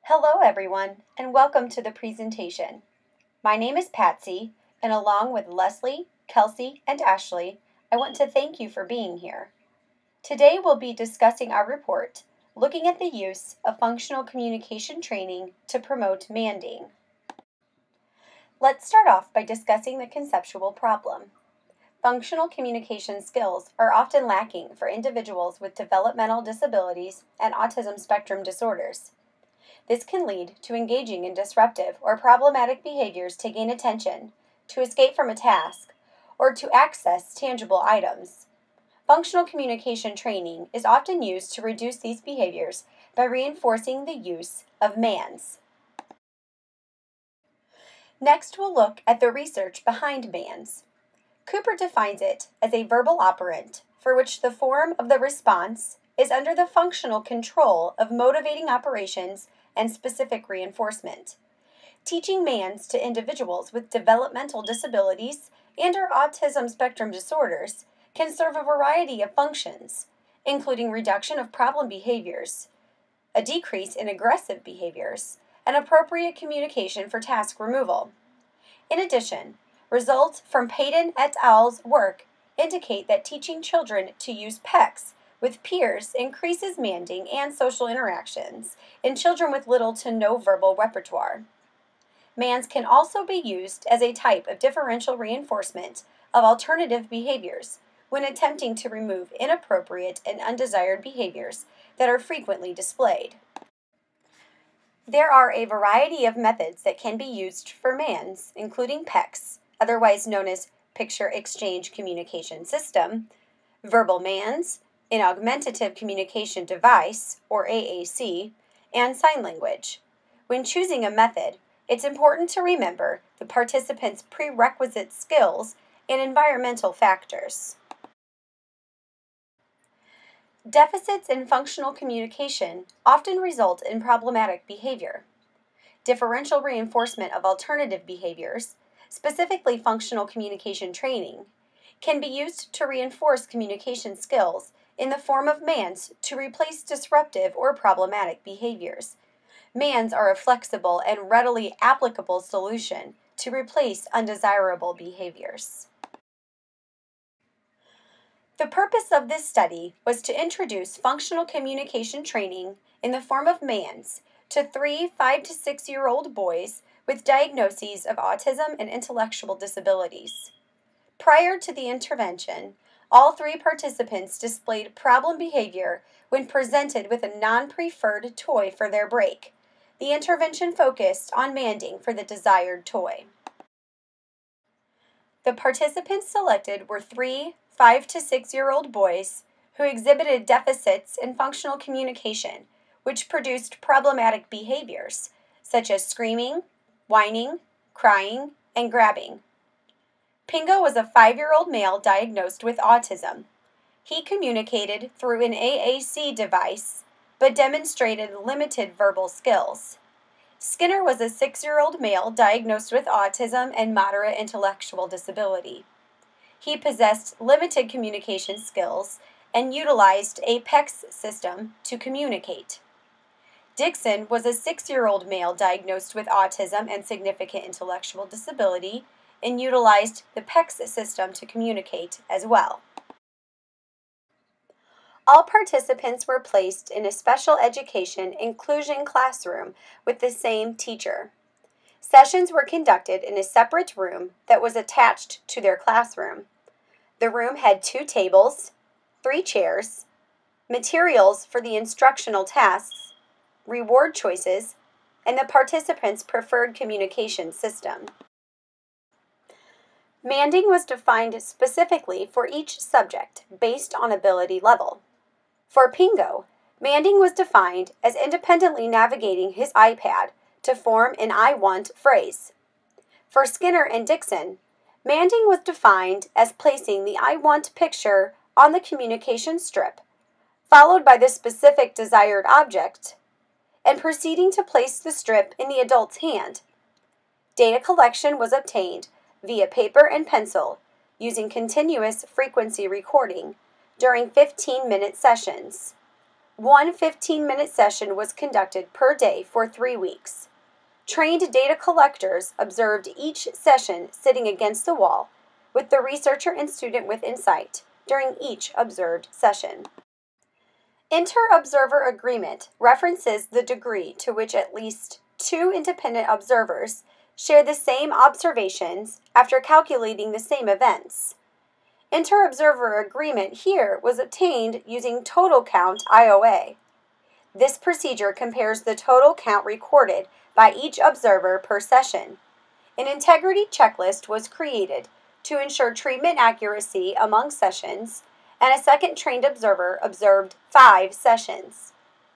Hello everyone, and welcome to the presentation. My name is Patsy, and along with Leslie, Kelsey, and Ashley, I want to thank you for being here. Today we'll be discussing our report, looking at the use of functional communication training to promote manding. Let's start off by discussing the conceptual problem. Functional communication skills are often lacking for individuals with developmental disabilities and autism spectrum disorders. This can lead to engaging in disruptive or problematic behaviors to gain attention, to escape from a task, or to access tangible items. Functional communication training is often used to reduce these behaviors by reinforcing the use of MANDs. Next, we'll look at the research behind MANDs. Cooper defines it as a verbal operant for which the form of the response is under the functional control of motivating operations and specific reinforcement. Teaching MANDs to individuals with developmental disabilities and/or autism spectrum disorders can serve a variety of functions, including reduction of problem behaviors, a decrease in aggressive behaviors, and appropriate communication for task removal. In addition, results from Payton et al.'s work indicate that teaching children to use PECs with peers increases manding and social interactions in children with little to no verbal repertoire. MANDs can also be used as a type of differential reinforcement of alternative behaviors when attempting to remove inappropriate and undesired behaviors that are frequently displayed. There are a variety of methods that can be used for MANDs, including PECs, otherwise known as Picture Exchange Communication System, verbal MANDs, an augmentative communication device, or AAC, and sign language. When choosing a method, it's important to remember the participant's prerequisite skills and environmental factors. Deficits in functional communication often result in problematic behavior. Differential reinforcement of alternative behaviors, specifically functional communication training, can be used to reinforce communication skills in the form of MANDs to replace disruptive or problematic behaviors. MANDs are a flexible and readily applicable solution to replace undesirable behaviors. The purpose of this study was to introduce functional communication training in the form of MANDs to 3 5 to 6-year-old boys with diagnoses of autism and intellectual disabilities. Prior to the intervention, all 3 participants displayed problem behavior when presented with a non-preferred toy for their break. The intervention focused on manding for the desired toy. The participants selected were 3 5 to 6-year-old boys who exhibited deficits in functional communication, which produced problematic behaviors such as screaming, whining, crying, and grabbing. Pingo was a 5-year-old male diagnosed with autism. He communicated through an AAC device, but demonstrated limited verbal skills. Skinner was a 6-year-old male diagnosed with autism and moderate intellectual disability. He possessed limited communication skills and utilized a PECS system to communicate. Dixon was a 6-year-old male diagnosed with autism and significant intellectual disability and utilized the PECS system to communicate as well. All participants were placed in a special education inclusion classroom with the same teacher. Sessions were conducted in a separate room that was attached to their classroom. The room had 2 tables, 3 chairs, materials for the instructional tasks, reward choices, and the participants' preferred communication system. Manding was defined specifically for each subject based on ability level. For Pingo, manding was defined as independently navigating his iPad to form an I want phrase. For Skinner and Dixon, manding was defined as placing the I want picture on the communication strip, followed by the specific desired object, and proceeding to place the strip in the adult's hand. Data collection was obtained via paper and pencil using continuous frequency recording during 15-minute sessions. One 15-minute session was conducted per day for 3 weeks. Trained data collectors observed each session sitting against a wall, with the researcher and student within sight during each observed session. Inter-observer agreement references the degree to which at least 2 independent observers share the same observations after calculating the same events. Inter-observer agreement here was obtained using total count IOA. This procedure compares the total count recorded by each observer per session. An integrity checklist was created to ensure treatment accuracy among sessions, and a second trained observer observed 5 sessions.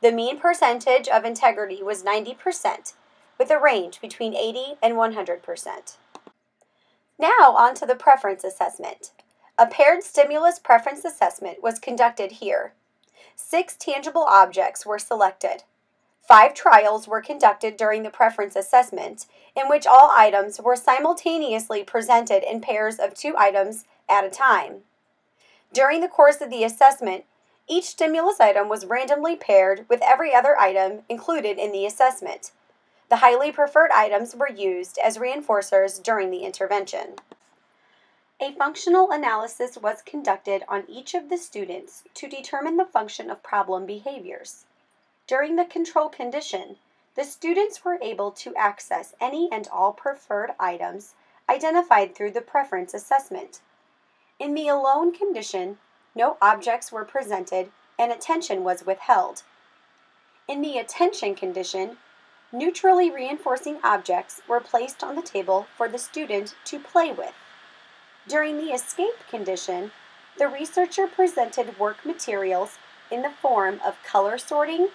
The mean percentage of integrity was 90%, with a range between 80 and 100%. Now on to the preference assessment. A paired stimulus preference assessment was conducted here. 6 tangible objects were selected. 5 trials were conducted during the preference assessment, in which all items were simultaneously presented in pairs of 2 items at a time. During the course of the assessment, each stimulus item was randomly paired with every other item included in the assessment. The highly preferred items were used as reinforcers during the intervention. A functional analysis was conducted on each of the students to determine the function of problem behaviors. During the control condition, the students were able to access any and all preferred items identified through the preference assessment. In the alone condition, no objects were presented and attention was withheld. In the attention condition, neutrally reinforcing objects were placed on the table for the student to play with. During the escape condition, the researcher presented work materials in the form of color sorting,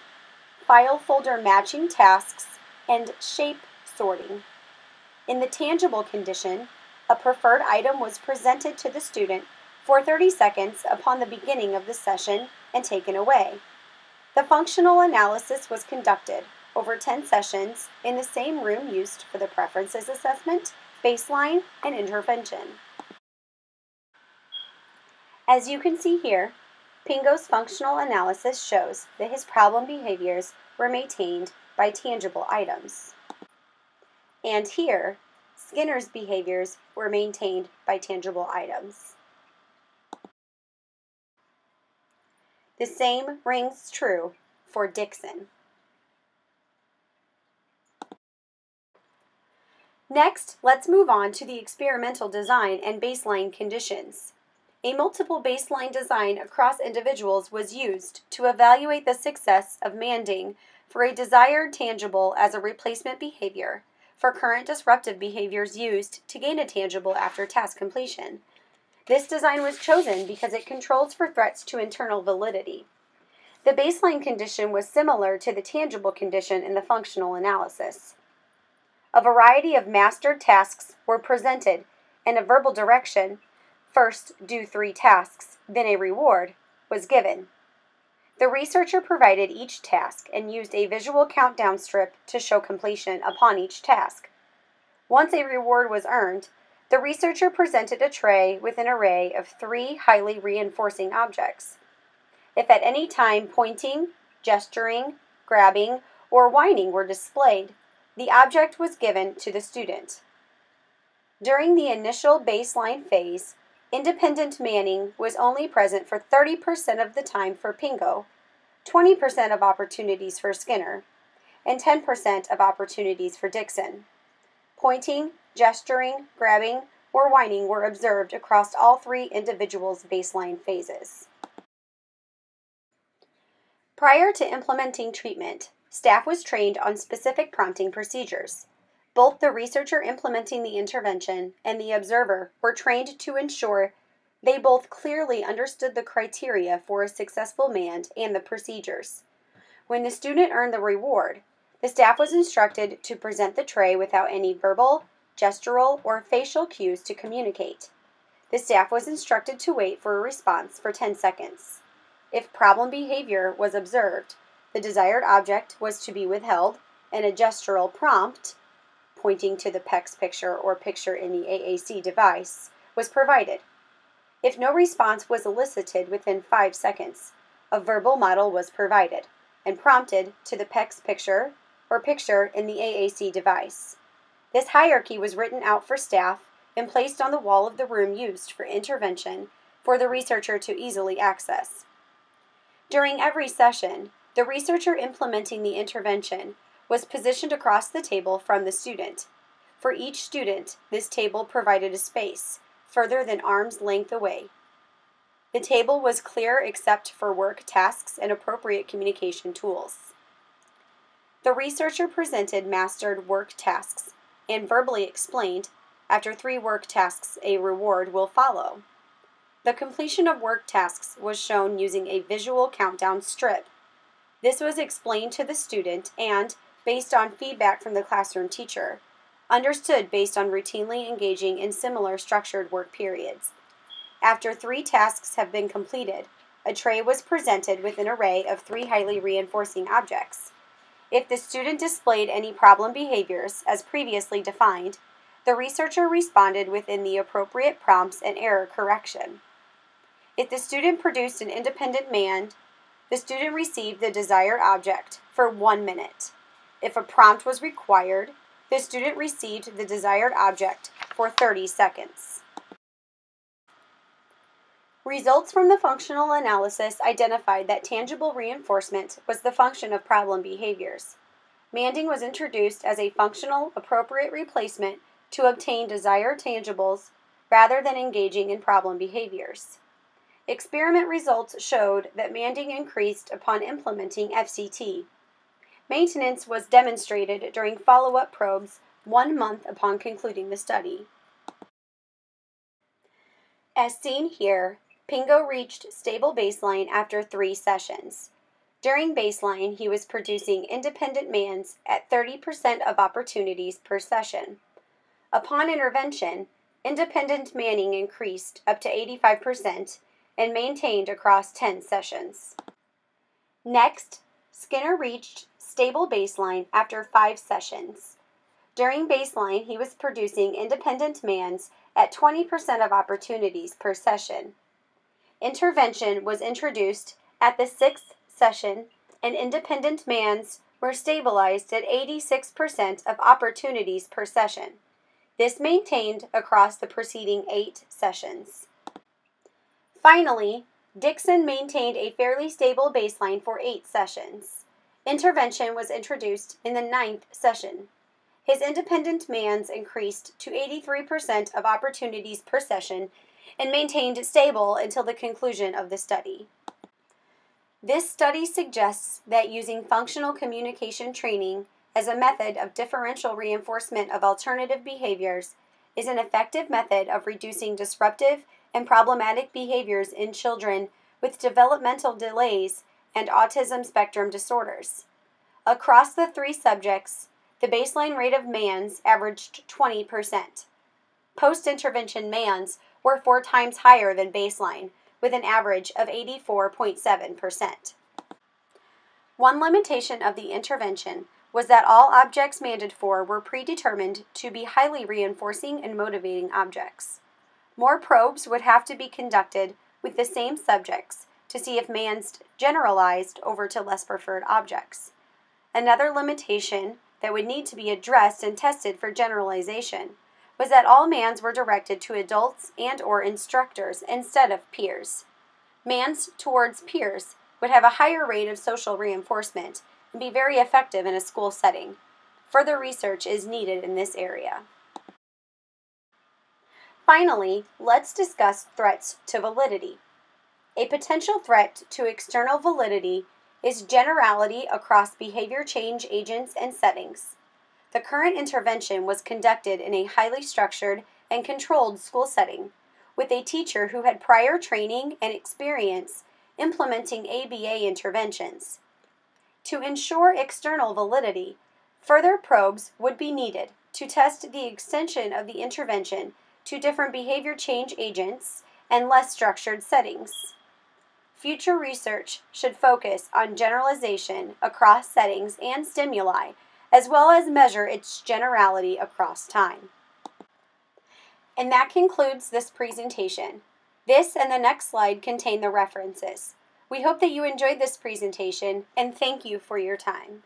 file folder matching tasks, and shape sorting. In the tangible condition, a preferred item was presented to the student for 30 seconds upon the beginning of the session and taken away. The functional analysis was conducted over 10 sessions in the same room used for the preferences assessment, baseline, and intervention. As you can see here, Pingo's functional analysis shows that his problem behaviors were maintained by tangible items. And here, Skinner's behaviors were maintained by tangible items. The same rings true for Dixon. Next, let's move on to the experimental design and baseline conditions. A multiple baseline design across individuals was used to evaluate the success of manding for a desired tangible as a replacement behavior for current disruptive behaviors used to gain a tangible after task completion. This design was chosen because it controls for threats to internal validity. The baseline condition was similar to the tangible condition in the functional analysis. A variety of mastered tasks were presented, and a verbal direction, first do 3 tasks, then a reward, was given. The researcher provided each task and used a visual countdown strip to show completion upon each task. Once a reward was earned, the researcher presented a tray with an array of 3 highly reinforcing objects. If at any time pointing, gesturing, grabbing, or whining were displayed, the object was given to the student. During the initial baseline phase, independent manning was only present for 30% of the time for Pingo, 20% of opportunities for Skinner, and 10% of opportunities for Dixon. Pointing, gesturing, grabbing, or whining were observed across all 3 individuals' baseline phases. Prior to implementing treatment, staff was trained on specific prompting procedures. Both the researcher implementing the intervention and the observer were trained to ensure they both clearly understood the criteria for a successful mand and the procedures. When the student earned the reward, the staff was instructed to present the tray without any verbal, gestural, or facial cues to communicate. The staff was instructed to wait for a response for 10 seconds. If problem behavior was observed, the desired object was to be withheld, and a gestural prompt, pointing to the PEX picture or picture in the AAC device, was provided. If no response was elicited within 5 seconds, A verbal model was provided and prompted to the PECS picture or picture in the AAC device. This hierarchy was written out for staff and placed on the wall of the room used for intervention for the researcher to easily access. During every session, the researcher implementing the intervention was positioned across the table from the student. For each student, this table provided a space further than arm's length away. The table was clear except for work tasks and appropriate communication tools. The researcher presented mastered work tasks and verbally explained, after 3 work tasks, a reward will follow. The completion of work tasks was shown using a visual countdown strip. This was explained to the student and, based on feedback from the classroom teacher, understood based on routinely engaging in similar structured work periods. After 3 tasks have been completed, a tray was presented with an array of 3 highly reinforcing objects. If the student displayed any problem behaviors, as previously defined, the researcher responded within the appropriate prompts and error correction. If the student produced an independent man, the student received the desired object for 1 minute. If a prompt was required, the student received the desired object for 30 seconds. Results from the functional analysis identified that tangible reinforcement was the function of problem behaviors. Manding was introduced as a functional, appropriate replacement to obtain desired tangibles rather than engaging in problem behaviors. Experiment results showed that manding increased upon implementing FCT. Maintenance was demonstrated during follow-up probes 1 month upon concluding the study. As seen here, Pingo reached stable baseline after 3 sessions. During baseline, he was producing independent mans at 30% of opportunities per session. Upon intervention, independent manning increased up to 85% and maintained across 10 sessions. Next, Skinner reached stable baseline after 5 sessions. During baseline, he was producing independent mans at 20% of opportunities per session. Intervention was introduced at the 6th session, and independent mans were stabilized at 86% of opportunities per session. This maintained across the preceding 8 sessions. Finally, Dixon maintained a fairly stable baseline for 8 sessions. Intervention was introduced in the 9th session. His independent mans increased to 83% of opportunities per session and maintained stable until the conclusion of the study. This study suggests that using functional communication training as a method of differential reinforcement of alternative behaviors is an effective method of reducing disruptive and problematic behaviors in children with developmental delays and autism spectrum disorders. Across the 3 subjects, the baseline rate of mans averaged 20%. Post-intervention mans were 4 times higher than baseline, with an average of 84.7%. One limitation of the intervention was that all objects manded for were predetermined to be highly reinforcing and motivating objects. More probes would have to be conducted with the same subjects to see if mans generalized over to less preferred objects. Another limitation that would need to be addressed and tested for generalization was that all mans were directed to adults and/or instructors instead of peers. Mans towards peers would have a higher rate of social reinforcement and be very effective in a school setting. Further research is needed in this area. Finally, let's discuss threats to validity. A potential threat to external validity is generality across behavior change agents and settings. The current intervention was conducted in a highly structured and controlled school setting, with a teacher who had prior training and experience implementing ABA interventions. To ensure external validity, further probes would be needed to test the extension of the intervention to different behavior change agents and less structured settings. Future research should focus on generalization across settings and stimuli, as well as measure its generality across time. And that concludes this presentation. This and the next slide contain the references. We hope that you enjoyed this presentation and thank you for your time.